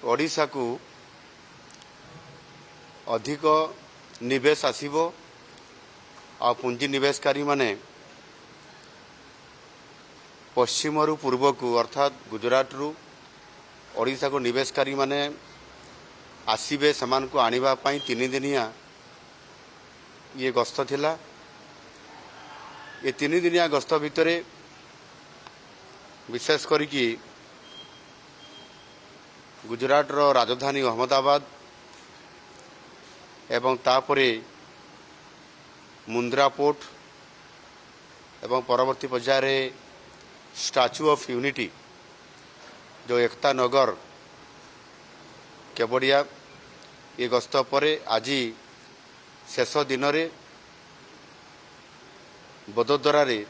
ओडिशा को अधिक निवेश आसीबो आ पुंजी निवेशकारी माने पश्चिम रु पूर्व को अर्थात गुजरात रु ओडिशा को निवेशकारी माने आसीबे समान को आनिबा पई 3 दिनिया ये गस्त थिला। ये 3 दिनिया गस्त भितरे विशेष करिकी गुजरात रो राजधानी अहमदाबाद एवं तापरे मुंद्रा पोर्ट एवं परवर्ती पर्याय स्टैच्यू ऑफ यूनिटी जो एकता नगर केवड़िया ये गस्त पर आज शेष दिन रे बदोदरा रे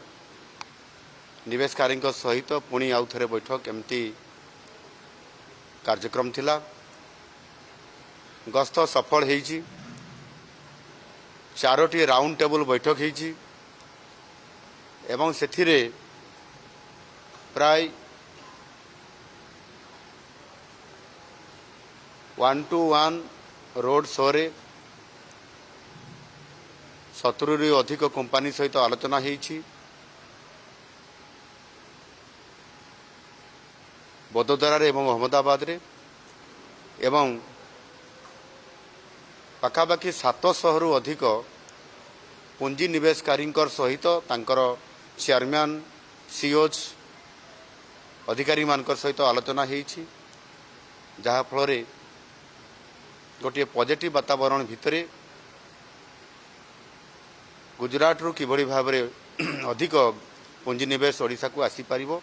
निवेशकारी सहित पुणी आउ थे बैठक एमती कार्यक्रम थिला। गस्त सफल होईची 4टी राउंड टेबल बैठक होईची एवं सेथिरे प्राय 1-to-1 रोड शो रे 70 रु अधिक कंपनी सहित आलोचना होईची। बदोदरा रे एवं अहमदाबाद रे एवं पाखापाखि 700 रु अधिक पुंजी निवेशकारी सहित तांकर चेयरमैन सीओज अधिकारी मानकर सहित आलोचना होईची जहा फल रे गोटे पॉजिटिव वातावरण भितरे गुजरात रु किभली भाव में अधिक पुंजी निवेश ओडिशा को आसी पारिबो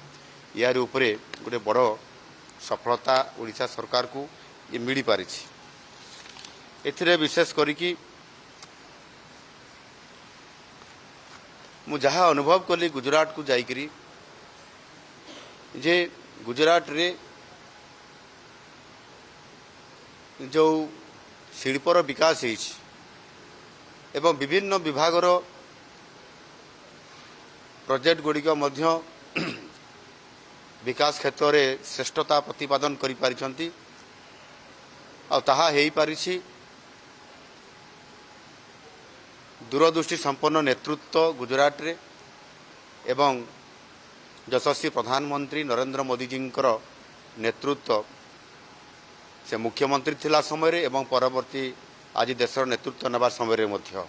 यार उपरे गोटे बड़ सफलता ओडिशा सरकार को ये मिली पारिछि। एथिरे विशेष करिकी मु जहाँ अनुभव कली गुजरात को जाइकरी जे गुजरात रे जो शिल्पर विकास होइछि एवं विभिन्न विभागर प्रोजेक्ट गुड़िक मध्य विकास क्षेत्र में श्रेष्ठता प्रतिपादन करि पारिछंती आ ताहा हेई पारिछि दूरदृष्टि संपन्न नेतृत्व गुजरात रे एवं यशस्वी प्रधानमंत्री नरेंद्र मोदी जी नेतृत्व से मुख्यमंत्री थिला समय रे एवं परवर्ती आज देशर नेतृत्व नेबा समय रे मध्य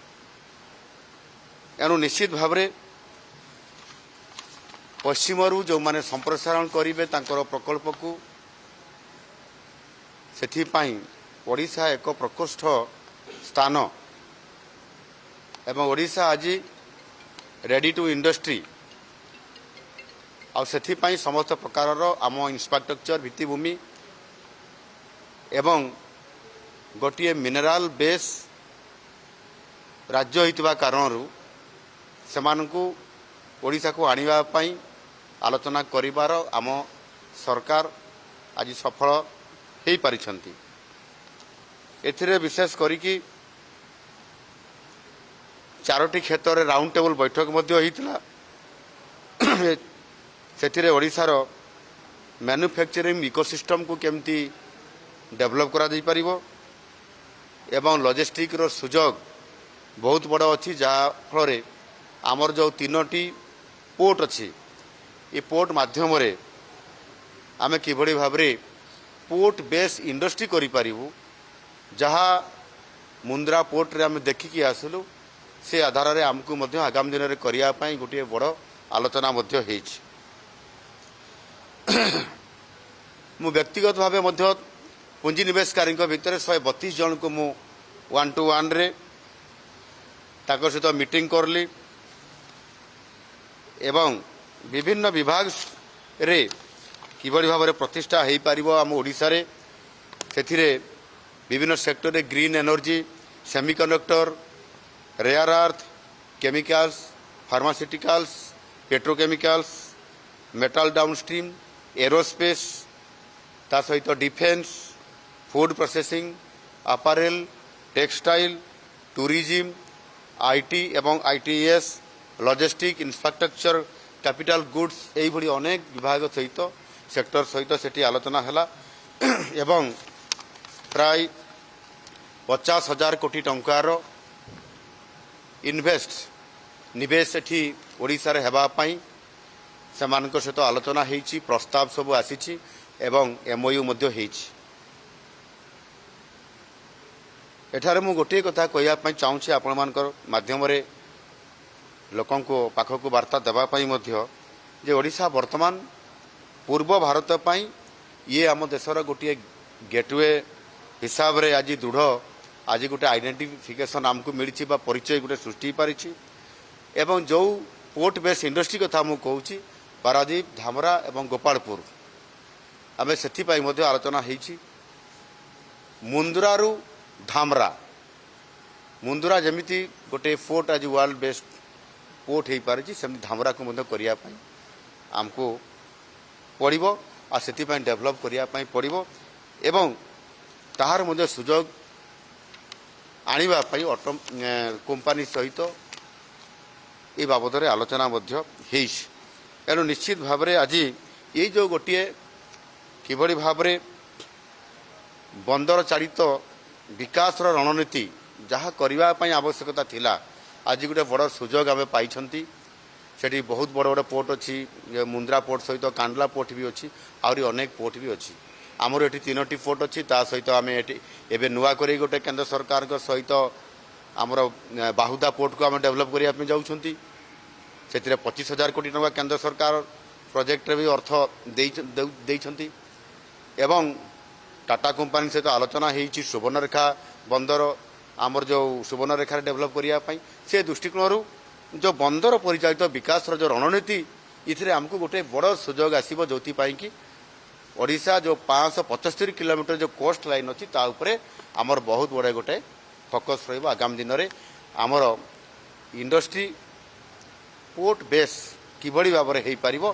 एनु निश्चित भाव रे पश्चिम रु जो माने संप्रसारण करिवे तांकर प्रकल्प को सेथि पई ओडिशा एक प्रकोष्ठ स्थान एवं ओडिशा आज रेडी टू इंडस्ट्री आ सेथि पई समस्त प्रकार रो आम इंफ्रास्ट्रक्चर भित्तिभूमि एवं गोटे मिनराल बेस राज्य होइतबा कारणरू सेमानकु ओडिशा को आनिबा पई आलोचना करिवार आम सरकार आज सफल हेई पारिछंती। एथिरे विशेष करिकी 4टी क्षेत्र में राउंड टेबल बैठक मध्य होइतला। सेथिरे ओडिशार मैन्युफैक्चरिंग इकोसिस्टम को केमती डेवलप करा जाई परिबो एवं लॉजिस्टिक रो सुजोग बहुत बड़ अच्छी जहाँ फल आमर जो 3टी पोर्ट अच्छी ये पोर्ट माध्यम रे आमे किभली भाव रे पोर्ट बेस इंडस्ट्री करि पारिबु जहाँ मुंद्रा पोर्ट रे आमे देखिकी आसलु से आधार रे आमको मध्य आगामी दिन रे करिया पई गोटे बड़ आलोचना मध्य हेछि। मु व्यक्तिगत भाव मध्य पुंजी निवेशकारी भितर 132 जन को मु 1-to-1 रे ताकर सहित मीटिंग करली एवं विभिन्न विभाग रे किभली भाव में प्रतिष्ठा हो पारिबो आम ओडिशा रे सेथिरे विभिन्न सेक्टर रे green energy semiconductor rare earth chemicals pharmaceuticals petrochemicals metal downstream aerospace ता सहित defence food processing apparel textile tourism IT एवं ITS logistic infrastructure capital goods यही अनेक विभाग सहित सेक्टर सहित सेठी आलोचना हैला एवं प्राय 50,000 कोटी टंकार इन्वेस्ट निवेश एठी ओडिशा रे हेबा पई सेमानक सहित आलोचना हेछि प्रस्ताव सब आसीछि एवं एमओयू मध्य हेछि। एठारे मु गोटे कथा कहया पई चाहूछि आपण मानकर माध्यम रे लोकन को पाखक वार्ता देबा पई मध्य जे ओडिशा वर्तमान पूर्व भारत पई ये आम देशर गोटे गेटवे हिसाब रे आज दृढ़ आज गोटे आइडेंटिफिकेशन आमको मिली परिचय गोटे सृष्टि पारिछि एवं जो पोर्ट बेस इंडस्ट्री कथा मु कहूँ पारादीप धामरा एवं गोपालपुर आम से आलोचना होइछि। मुंद्रारू धामरा मुंद्रा जमिति गोटे पोर्ट आज वर्ल्ड बेस्ट पोर्ट हो पारिछि सेमति धामरा को मध्य करिया पई आमको पड़िबो आ सेति पई डेवलप करिया पई पड़िबो एवं ताहार मध्य सुजोग आनिबा पई ऑटो कंपनी सहित ए बाबद रे आलोचना मध्य हेइछि। एनु निश्चित भाव रे आज ये जो गोटे किभଳି भावरे बंदर चालित विकास रणनीति जहाँ करबा पई आवश्यकता थिला आज गोटे बड़ सुजोग आमे पाइछंती। सेठी बहुत बड़ बड़ पोर्ट अच्छी मुंद्रा पोर्ट सहित कांडला पोर्ट भी अच्छी आहरी अनेक पोर्ट भी अच्छी आमर एटी 3टी पोर्ट अच्छी ता सहित आम एबे नुआ करी गोटे केंद्र सरकार सहित आमर बाहुदा पोर्ट को आम डेवलप करने जाऊँगी से 25,000 कोटी टंका केंद्र सरकार प्रोजेक्ट रे भी अर्थ देइछंती एवं टाटा कंपनी सहित आलोचना होइछि सुवर्णरेखा बंदर आमर जो सुवर्णरेखा डेवलप करने से दृष्टिकोण जो बंदर परिचालित विकास जो रणनीति इथिरे आमको गोटे बड़ सुजोग आसीबो जोथि पाई कि ओडिशा जो 575 किलोमीटर जो कोस्ट लाइन अच्छी ता उपरे आमर बहुत बड़े गोटे फोकस रहिबो आगामी दिन में आमर इंडस्ट्री पोर्ट बेस किभଳି भाव में हो पारिबो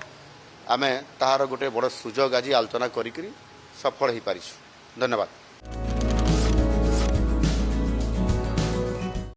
आमे ताहार गोटे बड़ सुजोग आज आलोचना करिकरी सफल हो पारिछु। धन्यवाद।